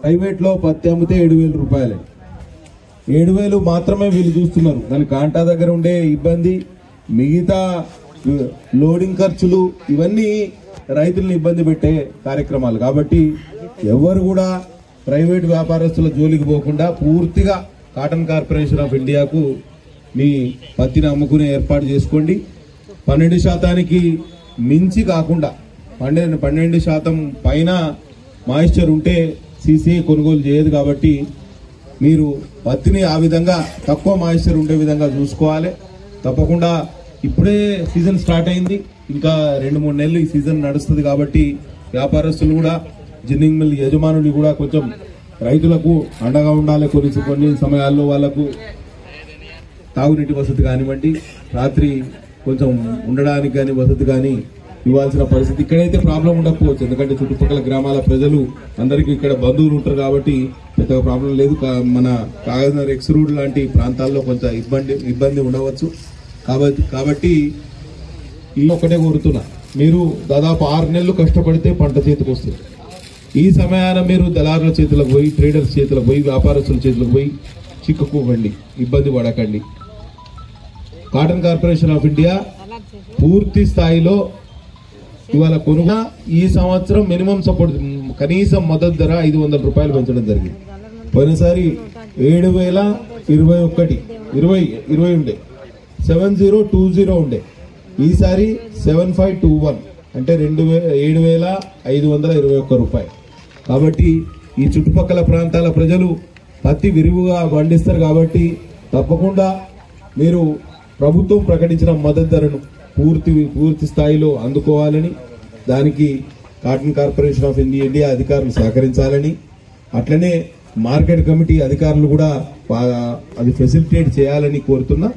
Private లో పత్తి అమ్మితే 7,000 రూపాయలే. 7,000 మాత్రమే వీళ్ళు చూస్తున్నారు. దాని కాంటా దగ్గర ఉండే ఇబ్బంది, మిగతా లోడింగ్ ఖర్చులు ఇవన్నీ రైతులను ఇబ్బంది పెట్టే కార్యక్రమాలు. కాబట్టి ఎవరు కూడా ప్రైవేట్ వ్యాపారస్తుల జోలికి పోకుండా పూర్తిగా కాటన్ కార్పొరేషన్ ఆఫ్ ఇండియాకు మీ పత్తిని అమ్ముకునే ఏర్పాటు చేసుకోండి. 12% మించి కాకుండా 12% పైన మాయిశ్చర్ ఉంటే సీసీఐ కొనుగోలు చేయదు. కాబట్టి మీరు పత్తిని ఆ విధంగా తక్కువ మాయిశ్చర్ ఉండే విధంగా చూసుకోవాలి. తప్పకుండా ఇప్పుడే సీజన్ స్టార్ట్ అయింది, ఇంకా 2-3 నెలలు ఈ సీజన్ నడుస్తుంది. కాబట్టి వ్యాపారస్తులు కూడా, జిన్నింగ్ మిల్ యజమానులు కూడా కొంచెం రైతులకు అండగా ఉండాలి. కొన్ని సమయాల్లో వాళ్లకు తాగునీటి వసతి కానివ్వండి, రాత్రి కొంచెం ఉండడానికి కానీ వసతి కానీ ఇవ్వాల్సిన పరిస్థితి. ఇక్కడైతే ప్రాబ్లం ఉండకపోవచ్చు, ఎందుకంటే చుట్టుపక్కల గ్రామాల ప్రజలు అందరికీ ఇక్కడ బంధువులు ఉంటారు కాబట్టి పెద్దగా ప్రాబ్లం లేదు. మన కాగజ్నగర్ ఎక్స్ రోడ్ లాంటి ప్రాంతాల్లో కొంత ఇబ్బంది ఉండవచ్చు. కాబట్టి ఈ ఒకటే కోరుతున్నా, మీరు దాదాపు 6 నెలలు కష్టపడితే పంట చేతికి వస్తుంది. ఈ సమయాన మీరు దళారుల చేతులకు పోయి, ట్రేడర్స్ చేతులకు పోయి, వ్యాపారస్తుల చేతులకు పోయి చిక్కుకోకండి, ఇబ్బంది పడకండి. కాటన్ కార్పొరేషన్ ఆఫ్ ఇండియా పూర్తి స్థాయిలో ఇవాళ కొనుగోలు ఈ సంవత్సరం మినిమం సపోర్ట్ కనీసం మద్దతు ధర 500 రూపాయలు పెంచడం జరిగింది. పోయినసారి 7,021 ఉండే, 7020 ఉండే, ఈసారి 7521 అంటే 7,521 రూపాయలు. కాబట్టి ఈ చుట్టుపక్కల ప్రాంతాల ప్రజలు పత్తి విరివిగా పండిస్తారు. కాబట్టి తప్పకుండా మీరు ప్రభుత్వం ప్రకటించిన మద్దతు ధరను పూర్తి స్థాయిలో అందుకోవాలని, దానికి కాటన్ కార్పొరేషన్ ఆఫ్ ఇండియా అధికారులు సహకరించాలని, అట్లనే మార్కెట్ కమిటీ అధికారులు కూడా అది ఫెసిలిటేట్ చేయాలని కోరుతున్నా.